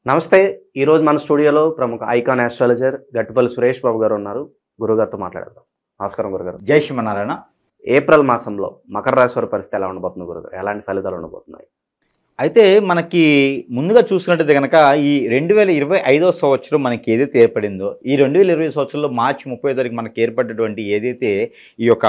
నమస్తే. ఈరోజు మన స్టూడియోలో ప్రముఖ ఐకాన్ ఆస్ట్రాలజర్ గట్టుపల్లి సురేష్ బాబు గారు ఉన్నారు. గురుగారితో మాట్లాడదాం. నమస్కారం గురుగారు. జై శ్రీమన్నారాయణ. ఏప్రిల్ మాసంలో మకర రాశి వారి పరిస్థితి ఎలా ఉండబోతుంది గురుగారు? ఎలాంటి ఫలితాలు ఉండబోతున్నాయి? అయితే మనకి ముందుగా చూసుకున్నట్టయితే కనుక ఈ 2025 సంవత్సరం మనకి ఏదైతే ఏర్పడిందో, ఈ 2020 సంవత్సరంలో మార్చి 30 తారీఖు మనకి ఏర్పడినటువంటి ఏదైతే ఈ యొక్క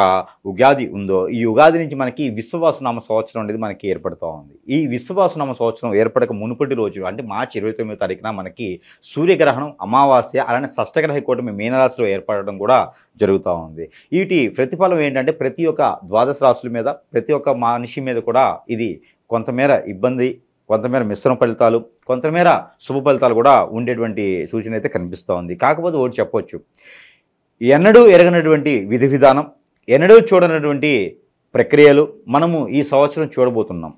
ఉగాది ఉందో, ఈ ఉగాది నుంచి మనకి విశ్వవాసనామ సంవత్సరం అనేది మనకి ఏర్పడుతూ ఉంది. ఈ విశ్వవాసనామ సంవత్సరం ఏర్పడక మునుపటి రోజు అంటే మార్చి 29 తారీఖున మనకి సూర్యగ్రహణం, అమావాస్య, అలానే షష్టగ్రహ కూటమి మీనరాశిలో ఏర్పడడం కూడా జరుగుతూ ఉంది. వీటి ప్రతిఫలం ఏంటంటే ప్రతి ఒక్క ద్వాదశ రాశుల మీద, ప్రతి ఒక్క మనిషి మీద కూడా ఇది కొంతమేర ఇబ్బంది, కొంతమేర మిశ్రమ ఫలితాలు, కొంతమేర శుభ ఫలితాలు కూడా ఉండేటువంటి సూచన అయితే కనిపిస్తూ ఉంది. కాకపోతే ఒకటి చెప్పొచ్చు, ఎన్నడూ ఎరగనటువంటి విధి విధానం, ఎన్నడూ చూడనటువంటి ప్రక్రియలు మనము ఈ సంవత్సరం చూడబోతున్నాం.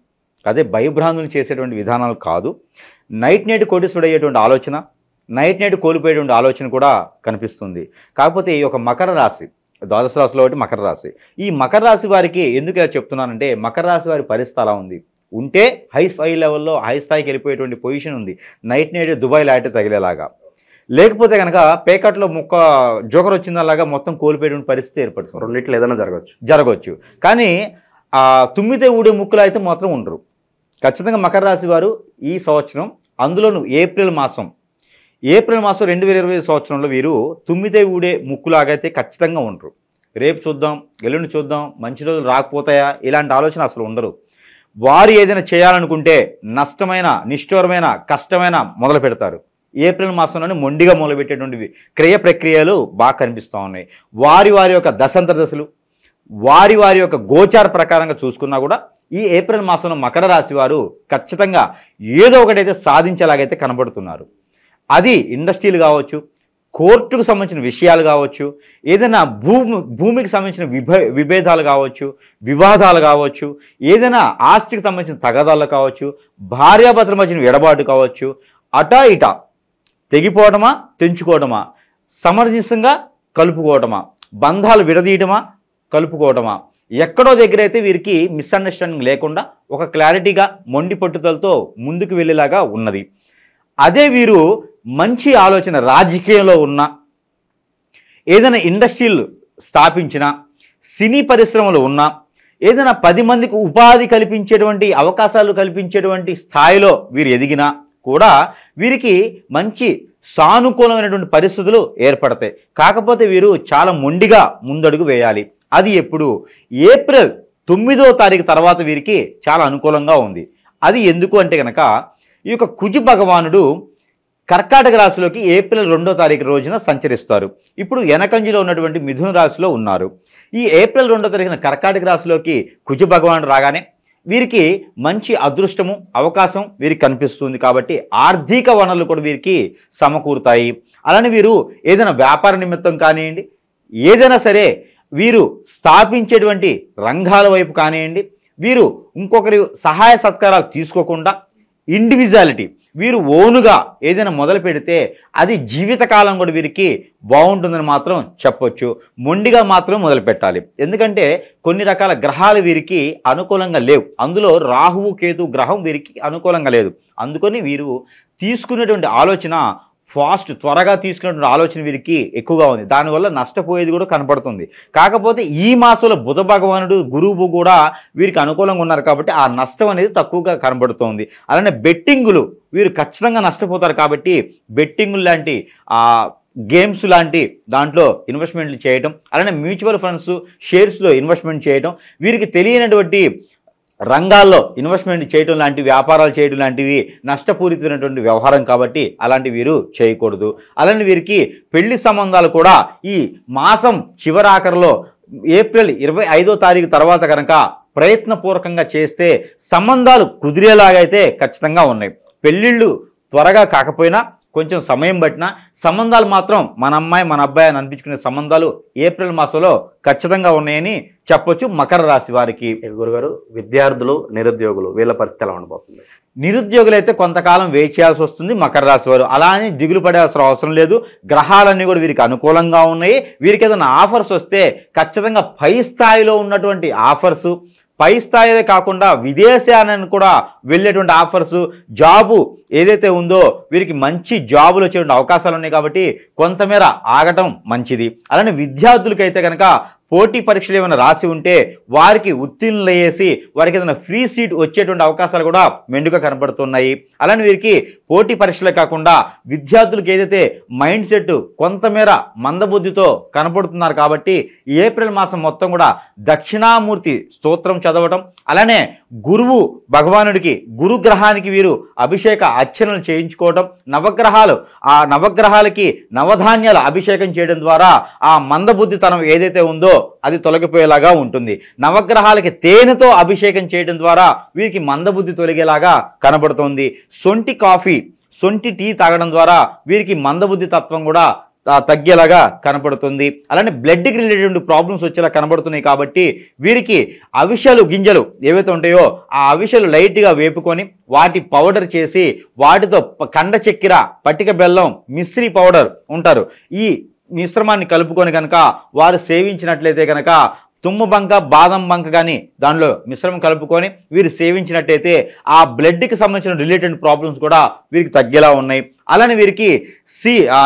అదే భయభ్రాంతులు చేసేటువంటి విధానాలు కాదు. నైట్ కోటీశ్వరుడయ్యేటువంటి ఆలోచన, నైట్ కోల్పోయేటువంటి ఆలోచన కూడా కనిపిస్తుంది. కాకపోతే ఈ యొక్క మకర రాశి, ద్వాదశ రాశిలో ఒకటి మకర రాశి. ఈ మకర రాశి వారికి ఎందుకు ఇలా చెప్తున్నానంటే, మకర రాశి వారి పరిస్థితి అలా ఉంది. ఉంటే హై లెవెల్లో హై స్థాయికి వెళ్ళిపోయేటువంటి పొజిషన్ ఉంది, నైట్ దుబాయ్ లాంటి తగిలేలాగా. లేకపోతే కనుక పేకట్లో జోకర్ వచ్చిందలాగా మొత్తం కోల్పోయేటువంటి పరిస్థితి ఏర్పడుతుంది. రెండిట్లో ఏదైనా జరగవచ్చు. కానీ తుమ్మితే ఊడే ముక్కులు అయితే మాత్రం ఉండరు. ఖచ్చితంగా మకర రాశి వారు ఈ సంవత్సరం, అందులోనూ ఏప్రిల్ మాసం 2020 సంవత్సరంలో వీరు తుమ్మితే ఊడే ముక్కులాగైతే ఖచ్చితంగా ఉండరు. రేపు చూద్దాం, ఎల్లుండి చూద్దాం, మంచి రోజులు రాకపోతాయా, ఇలాంటి ఆలోచన అసలు ఉండరు. వారు ఏదైనా చేయాలనుకుంటే నష్టమైన, నిష్ఠూరమైన, కష్టమైన మొదలు పెడతారు. ఏప్రిల్ మాసంలోనే మొండిగా మొదలుపెట్టేటువంటివి ప్రక్రియలు బాగా కనిపిస్తూ ఉన్నాయి. వారి యొక్క దశాంతర దశలు, వారి యొక్క గోచార ప్రకారంగా చూసుకున్నా కూడా ఈ ఏప్రిల్ మాసంలో మకర రాశి వారు ఖచ్చితంగా ఏదో ఒకటైతే సాధించేలాగైతే కనబడుతున్నారు. అది ఇండస్ట్రీలు కావచ్చు, కోర్టుకు సంబంధించిన విషయాలు కావచ్చు, ఏదైనా భూమికి సంబంధించిన విభేదాలు కావచ్చు, వివాదాలు కావచ్చు, ఏదైనా ఆస్తికి సంబంధించిన తగాదాలు కావచ్చు, భార్యాభర్తల మధ్యన ఎడబాటు కావచ్చు, అటా ఇటా తెగిపోవడమా, తెంచుకోవడమా, సమర్థించంగా కలుపుకోవడమా, బంధాలు విడదీయటమా, కలుపుకోవడమా, ఎక్కడో దగ్గర అయితే వీరికి మిస్అండర్స్టాండింగ్ లేకుండా ఒక క్లారిటీగా మొండి పట్టుదలతో ముందుకు వెళ్ళేలాగా ఉన్నది. అదే వీరు మంచి ఆలోచన, రాజకీయంలో ఉన్న, ఏదైనా ఇండస్ట్రీలు స్థాపించిన, సినీ పరిశ్రమలు ఉన్న, ఏదైనా 10 మందికి ఉపాధి కల్పించేటువంటి అవకాశాలు కల్పించేటువంటి స్థాయిలో వీరు ఎదిగినా కూడా వీరికి మంచి సానుకూలమైనటువంటి పరిస్థితులు ఏర్పడతాయి. కాకపోతే వీరు చాలా మొండిగా ముందడుగు వేయాలి. అది ఎప్పుడు? ఏప్రిల్ 9వ తారీఖు తర్వాత వీరికి చాలా అనుకూలంగా ఉంది. అది ఎందుకు అంటే కనుక, ఈ యొక్క కుజ భగవానుడు కర్కాటక రాశిలోకి ఏప్రిల్ 2వ తారీఖు రోజున సంచరిస్తారు. ఇప్పుడు ఎనకంజిలో ఉన్నటువంటి మిథున రాశిలో ఉన్నారు. ఈ ఏప్రిల్ 2వ తారీఖున కర్కాటక రాశిలోకి కుజ భగవానుడు రాగానే వీరికి మంచి అదృష్టము, అవకాశం వీరికి కనిపిస్తుంది. కాబట్టి ఆర్థిక వనరులు కూడా వీరికి సమకూరుతాయి. అలానే వీరు ఏదైనా వ్యాపార నిమిత్తం కానివ్వండి, ఏదైనా సరే వీరు స్థాపించేటువంటి రంగాల వైపు కానివ్వండి, వీరు ఇంకొకరి సహాయ సత్కారాలు తీసుకోకుండా ఇండివిజువాలిటీ వీరు ఓనుగా ఏదైనా మొదలు పెడితే అది జీవితకాలం కూడా వీరికి బాగుంటుందని మాత్రం చెప్పొచ్చు. మొండిగా మాత్రం మొదలు పెట్టాలి. ఎందుకంటే కొన్ని రకాల గ్రహాలు వీరికి అనుకూలంగా లేవు. అందులో రాహువు, కేతు గ్రహం వీరికి అనుకూలంగా లేదు. అందుకని వీరు తీసుకునేటువంటి ఆలోచన త్వరగా తీసుకునేటువంటి ఆలోచన వీరికి ఎక్కువగా ఉంది. దానివల్ల నష్టపోయేది కూడా కనపడుతుంది. కాకపోతే ఈ మాసంలో బుధ భగవానుడు, గురువు కూడా వీరికి అనుకూలంగా ఉన్నారు కాబట్టి ఆ నష్టం అనేది తక్కువగా కనబడుతోంది. అలానే బెట్టింగులు వీరు ఖచ్చితంగా నష్టపోతారు. కాబట్టి బెట్టింగులు లాంటి గేమ్స్ లాంటి దాంట్లో ఇన్వెస్ట్మెంట్లు చేయటం, అలానే మ్యూచువల్ ఫండ్స్, షేర్స్లో ఇన్వెస్ట్మెంట్ చేయటం, వీరికి తెలియనటువంటి రంగాల్లో ఇన్వెస్ట్మెంట్ చేయడం లాంటి, వ్యాపారాలు చేయడం లాంటివి నష్టపూరితమైనటువంటి వ్యవహారం కాబట్టి అలాంటి వీరు చేయకూడదు. అలానే వీరికి పెళ్లి సంబంధాలు కూడా ఈ మాసం చివరాఖరులో ఏప్రిల్ 25వ తారీఖు తర్వాత కనుక ప్రయత్నపూర్వకంగా చేస్తే సంబంధాలు కుదిరేలాగైతే ఖచ్చితంగా ఉన్నాయి. పెళ్ళిళ్ళు త్వరగా కాకపోయినా కొంచెం సమయం పట్టినా సంబంధాలు మాత్రం మన అమ్మాయి మన అబ్బాయి అని అనిపించుకునే సంబంధాలు ఏప్రిల్ మాసంలో ఖచ్చితంగా ఉన్నాయని చెప్పొచ్చు మకర రాశి వారికి. గురుగారు, విద్యార్థులు, నిరుద్యోగులు వీళ్ళ పరిస్థితి ఎలా ఉండబోతుంది? నిరుద్యోగులు అయితే కొంతకాలం వెయిట్ చేయాల్సి వస్తుంది. మకర రాశి వారు అలా అని దిగులు పడాల్సిన అవసరం లేదు. గ్రహాలన్నీ కూడా వీరికి అనుకూలంగా ఉన్నాయి. వీరికి ఏదైనా ఆఫర్స్ వస్తే ఖచ్చితంగా పై స్థాయిలో ఉన్నటువంటి ఆఫర్సు, పై స్థాయిలో కాకుండా విదేశాలను కూడా వెళ్ళేటువంటి ఆఫర్స్, జాబు ఏదైతే ఉందో వీరికి మంచి జాబులు వచ్చేటువంటి అవకాశాలు ఉన్నాయి కాబట్టి కొంతమేర ఆగటం మంచిది. అలానే విద్యార్థులకైతే కనుక పోటీ పరీక్షలు ఏమైనా రాసి ఉంటే వారికి ఉత్తీర్ణులయ్యేసి వారికి ఏదైనా ఫ్రీ సీట్ వచ్చేటువంటి అవకాశాలు కూడా మెండుగా కనబడుతున్నాయి. అలానే వీరికి పోటీ పరీక్షలే కాకుండా విద్యార్థులకు ఏదైతే మైండ్ సెట్ కొంతమేర మందబుద్ధితో కనపడుతున్నారు కాబట్టి ఏప్రిల్ మాసం మొత్తం కూడా దక్షిణామూర్తి స్తోత్రం చదవటం, అలానే గురువు భగవానుడికి గురుగ్రహానికి వీరు అభిషేక అర్చనలు చేయించుకోవటం, ఆ నవగ్రహాలకి నవధాన్యాల అభిషేకం చేయడం ద్వారా ఆ మందబుద్ధితనం ఏదైతే ఉందో అది తొలగిపోయేలాగా ఉంటుంది. నవగ్రహాలకి తేనెతో అభిషేకం చేయడం ద్వారా వీరికి మందబుద్ధి తొలగేలాగా కనబడుతోంది. సొంటి కాఫీ, సొంటి టీ తాగడం ద్వారా వీరికి మందబుద్ధి తత్వం కూడా తగ్గేలాగా కనపడుతుంది. అలానే బ్లడ్కి రిలేటెడ్ ప్రాబ్లమ్స్ వచ్చేలా కనబడుతున్నాయి కాబట్టి వీరికి అవిసెలు గింజలు ఏవైతే ఉంటాయో ఆ అవిసెలు లైట్గా వేపుకొని వాటి పౌడర్ చేసి వాటితో కండ చక్కెర, పట్టిక బెల్లం, మిశ్రీ పౌడర్ ఉంటారు, ఈ మిశ్రమాన్ని కలుపుకొని కనుక వారు సేవించినట్లయితే కనుక తుమ్మబంక, బాదం బంక కానీ దానిలో మిశ్రమం కలుపుకొని వీరు సేవించినట్టయితే ఆ బ్లడ్కి సంబంధించిన రిలేటెడ్ ప్రాబ్లమ్స్ కూడా వీరికి తగ్గేలా ఉన్నాయి. అలానే వీరికి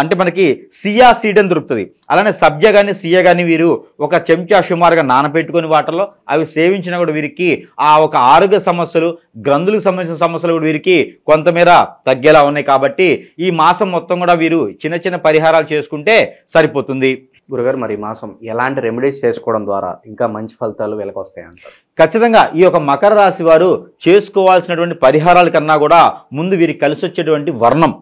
అంటే మనకి సియా సీడ్ అని దొరుకుతుంది. అలానే సబ్జా కానీ సియా కానీ వీరు ఒక చెంచా సుమారుగా నానబెట్టుకొని వాటర్లో అవి సేవించినా కూడా వీరికి ఆ ఒక ఆరోగ్య సమస్యలు, గ్రంథులకు సంబంధించిన సమస్యలు కూడా వీరికి కొంతమేర తగ్గేలా ఉన్నాయి. కాబట్టి ఈ మాసం మొత్తం కూడా వీరు చిన్న చిన్న పరిహారాలు చేసుకుంటే సరిపోతుంది. గురుగారు, మరి ఈ మాసం ఎలాంటి రెమెడీస్ చేసుకోవడం ద్వారా ఇంకా మంచి ఫలితాలు వెలకొస్తాయి అంటారు? ఖచ్చితంగా ఈ యొక్క మకర రాశి వారు చేసుకోవాల్సినటువంటి పరిహారాల కన్నా కూడా ముందు వీరికి కలిసి వచ్చేటువంటి వర్ణం,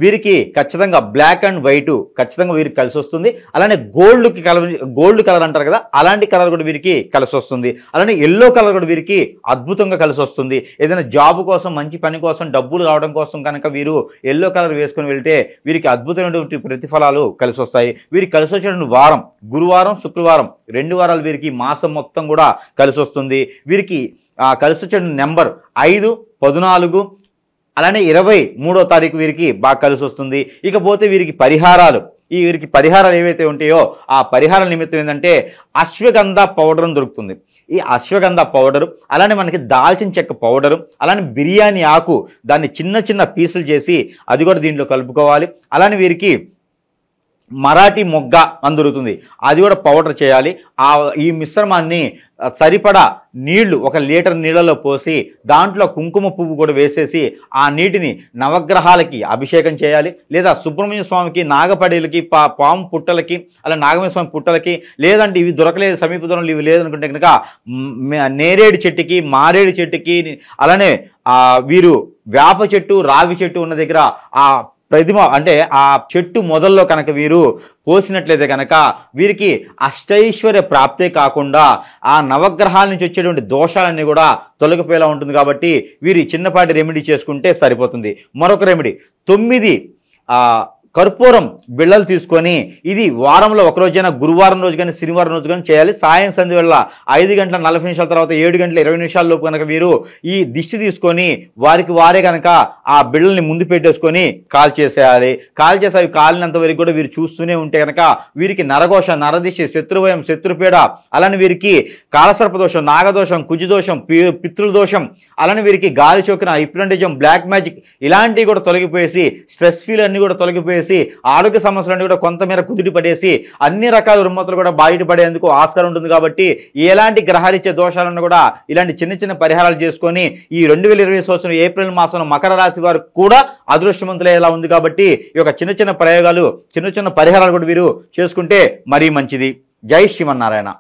వీరికి ఖచ్చితంగా బ్లాక్ అండ్ వైట్ ఖచ్చితంగా వీరికి కలిసి వస్తుంది. అలానే గోల్డ్ కలర్ అంటారు కదా, అలాంటి కలర్ కూడా వీరికి కలిసి వస్తుంది. అలానే ఎల్లో కలర్ కూడా వీరికి అద్భుతంగా కలిసి వస్తుంది. ఏదైనా జాబ్ కోసం, మంచి పని కోసం, డబ్బులు రావడం కోసం కనుక వీరు ఎల్లో కలర్ వేసుకొని వెళ్తే వీరికి అద్భుతమైనటువంటి ప్రతిఫలాలు కలిసి వస్తాయి. వీరికి కలిసి వచ్చేటువంటి వారం గురువారం, శుక్రవారం 2 వారాలు వీరికి మాసం మొత్తం కూడా కలిసి వస్తుంది. వీరికి కలిసి వచ్చే నెంబర్ 5, 14, అలానే 23వ తారీఖు వీరికి బాగా కలిసి వస్తుంది. ఇకపోతే వీరికి పరిహారాలు ఏవైతే ఉంటాయో ఆ పరిహారాల నిమిత్తం ఏంటంటే అశ్వగంధ పౌడర్ అని దొరుకుతుంది. ఈ అశ్వగంధ పౌడరు, అలానే మనకి దాల్చిన చెక్క పౌడరు, అలానే బిర్యానీ ఆకు దాన్ని చిన్న చిన్న పీసులు చేసి అది కూడా దీంట్లో కలుపుకోవాలి. అలానే వీరికి మరాఠీ మొగ్గ అని దొరుకుతుంది, అది కూడా పౌడర్ చేయాలి. ఈ మిశ్రమాన్ని సరిపడా నీళ్లు 1 లీటర్ నీళ్ళలో పోసి దాంట్లో కుంకుమ పువ్వు కూడా వేసేసి ఆ నీటిని నవగ్రహాలకి అభిషేకం చేయాలి. లేదా సుబ్రహ్మణ్య స్వామికి, నాగపడేలకి, పాము పుట్టలకి, అలా నాగమయ్య స్వామి పుట్టలకి, లేదంటే ఇవి దొరకలేదు, సమీప దూరంలో ఇవి లేదనుకుంటే కనుక నేరేడు చెట్టుకి, మారేడు చెట్టుకి, అలానే వీరు వేప చెట్టు, రావి చెట్టు ఉన్న దగ్గర ఆ ప్రతిమ అంటే ఆ చెట్టు మొదల్లో కనుక వీరు పోసినట్లయితే కనుక వీరికి అష్టైశ్వర్య ప్రాప్తే కాకుండా ఆ నవగ్రహాల నుంచి వచ్చేటువంటి దోషాలన్నీ కూడా తొలగిపోయేలా ఉంటుంది. కాబట్టి వీరు చిన్నపాటి రెమెడీ చేసుకుంటే సరిపోతుంది. మరొక రెమెడీ 9 కర్పూరం బిళ్ళలు తీసుకొని ఇది వారంలో ఒక రోజైనా గురువారం రోజు కానీ శనివారం రోజు కానీ చేయాలి. సాయం సంధ్య వేళ 5 గంటల 40 నిమిషాల తర్వాత 7 గంటల 20 నిమిషాల లోపు కనుక వీరు ఈ దిష్టి తీసుకొని వారే కనుక ఆ బిళ్ళల్ని ముందు పెట్టేసుకొని కాల్ చేసేయాలి. కాల్ చేసి అవి కాలినంత వరకు కూడా వీరు చూస్తూనే ఉంటే కనుక వీరికి నరఘోష, నరదిష్టి, శత్రుభయం, శత్రుపీడ, అలానే వీరికి కాలసర్పదోషం, నాగదోషం, కుజదోషం, పితృదోషం, అలానే వీరికి గాలి చోకిన, హిప్నటిజం, బ్లాక్ మ్యాజిక్ ఇలాంటివి కూడా తొలగిపోయేసి స్ట్రెస్ ఫీల్ అన్ని కూడా తొలగిపోయేసి ఆరోగ్య సమస్యలన్నీ కూడా కొంతమేర కుదిరి పడేసి అన్ని రకాల రుమ్మతులు కూడా బయటపడేందుకు ఆస్కారం ఉంటుంది. కాబట్టి ఎలాంటి గ్రహాలిచ్చే దోషాలను కూడా ఇలాంటి చిన్న చిన్న పరిహారాలు చేసుకొని ఈ 2020 సంవత్సరం ఏప్రిల్ మాసంలో మకర రాశి వారు కూడా అదృష్టవంతులయ్యేలా ఉంది. కాబట్టి ఈ యొక్క చిన్న చిన్న ప్రయోగాలు, చిన్న చిన్న పరిహారాలు కూడా వీరు చేసుకుంటే మరీ మంచిది. జై శ్రీమన్నారాయణ.